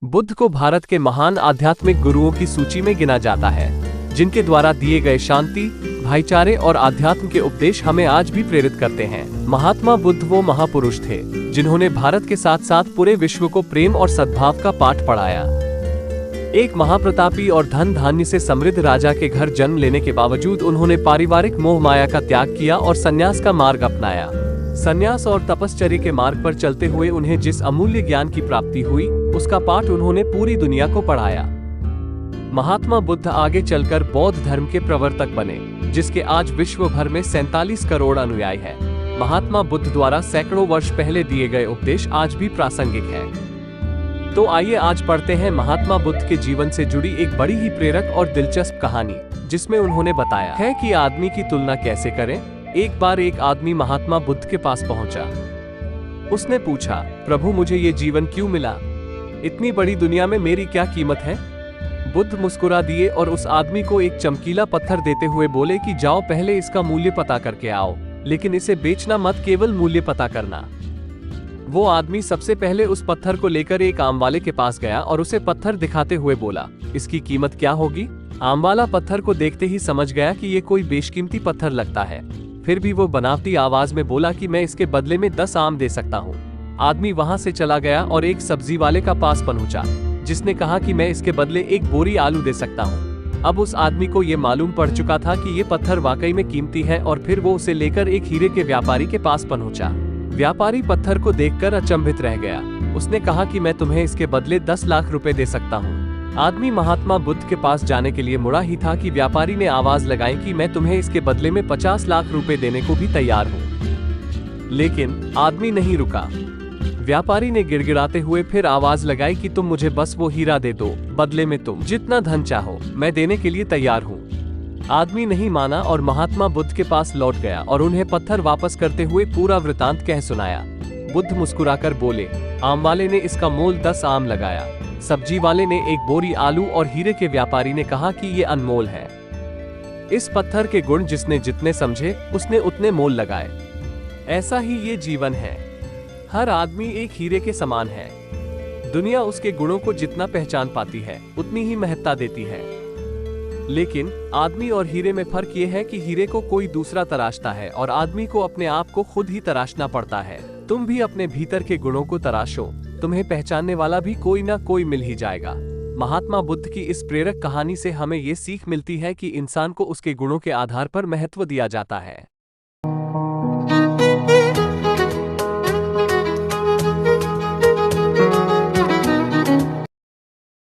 बुद्ध को भारत के महान आध्यात्मिक गुरुओं की सूची में गिना जाता है, जिनके द्वारा दिए गए शांति, भाईचारे और आध्यात्म के उपदेश हमें आज भी प्रेरित करते हैं। महात्मा बुद्ध वो महापुरुष थे जिन्होंने भारत के साथ साथ पूरे विश्व को प्रेम और सद्भाव का पाठ पढ़ाया। एक महाप्रतापी और धन धान्य से समृद्ध राजा के घर जन्म लेने के बावजूद उन्होंने पारिवारिक मोह माया का त्याग किया और संन्यास का मार्ग अपनाया। संन्यास और तपश्चर्या के मार्ग पर चलते हुए उन्हें जिस अमूल्य ज्ञान की प्राप्ति हुई, उसका पाठ उन्होंने पूरी दुनिया को पढ़ाया। महात्मा बुद्ध आगे चलकर बौद्ध धर्म के प्रवर्तक बने, जिसके आज विश्व भर में 47 करोड़ अनुयायी हैं। महात्मा बुद्ध द्वारा सैकड़ों वर्ष पहले दिए गए उपदेश आज भी प्रासंगिक है। तो आइए आज पढ़ते हैं महात्मा बुद्ध के जीवन से जुड़ी एक बड़ी ही प्रेरक और दिलचस्प कहानी, जिसमें उन्होंने बताया है कि आदमी की तुलना कैसे करें। एक बार एक आदमी महात्मा बुद्ध के पास पहुंचा। उसने पूछा, प्रभु मुझे ये जीवन क्यों मिला? इतनी बड़ी दुनिया में मेरी क्या कीमत है? बुद्ध मुस्कुरा दिए और उस आदमी को एक चमकीला पत्थर देते हुए बोले कि जाओ पहले इसका मूल्य पता करके आओ, लेकिन इसे बेचना मत, केवल मूल्य पता करना। वो आदमी सबसे पहले उस पत्थर को लेकर एक आम वाले के पास गया और उसे पत्थर दिखाते हुए बोला, इसकी कीमत क्या होगी? आम वाला पत्थर को देखते ही समझ गया कि ये कोई बेशकीमती पत्थर लगता है। फिर भी वो बनावटी आवाज में बोला कि मैं इसके बदले में 10 आम दे सकता हूँ। आदमी वहां से चला गया और एक सब्जी वाले का पास पहुंचा, जिसने कहा कि मैं इसके बदले एक बोरी आलू दे सकता हूँ। अब उस आदमी को ये मालूम पड़ चुका था कि ये पत्थर वाकई में कीमती है, और फिर वो उसे लेकर एक हीरे के व्यापारी के पास पहुंचा। व्यापारी पत्थर को देखकर अचंभित रह गया। उसने कहा कि मैं तुम्हें इसके बदले 10 लाख रुपए दे सकता हूँ। आदमी महात्मा बुद्ध के पास जाने के लिए मुड़ा ही था कि व्यापारी ने आवाज लगाई कि मैं तुम्हें इसके बदले में 50 लाख रुपए देने को भी तैयार हूँ। लेकिन आदमी नहीं रुका। व्यापारी ने गिड़गिड़ाते हुए फिर आवाज लगाई कि तुम मुझे बस वो हीरा दे दो, बदले में तुम जितना धन चाहो मैं देने के लिए तैयार हूँ। आदमी नहीं माना और महात्मा बुद्ध के पास लौट गया और उन्हें पत्थर वापस करते हुए पूरा वृतांत कह सुनाया। बुद्ध मुस्कुराकर बोले, आम वाले ने इसका मोल 10 आम लगाया, सब्जी वाले ने एक बोरी आलू और हीरे के व्यापारी ने कहा कि ये अनमोल है। इस पत्थर के गुण जिसने जितने समझे उसने उतने मोल लगाए। ऐसा ही ये जीवन है। हर आदमी एक हीरे के समान है। दुनिया उसके गुणों को जितना पहचान पाती है उतनी ही महत्ता देती है। लेकिन आदमी और हीरे में फर्क ये है कि हीरे को कोई दूसरा तराशता है और आदमी को अपने आप को खुद ही तराशना पड़ता है। तुम भी अपने भीतर के गुणों को तराशो, तुम्हें पहचानने वाला भी कोई ना कोई मिल ही जाएगा। महात्मा बुद्ध की इस प्रेरक कहानी से हमें ये सीख मिलती है कि इंसान को उसके गुणों के आधार पर महत्व दिया जाता है।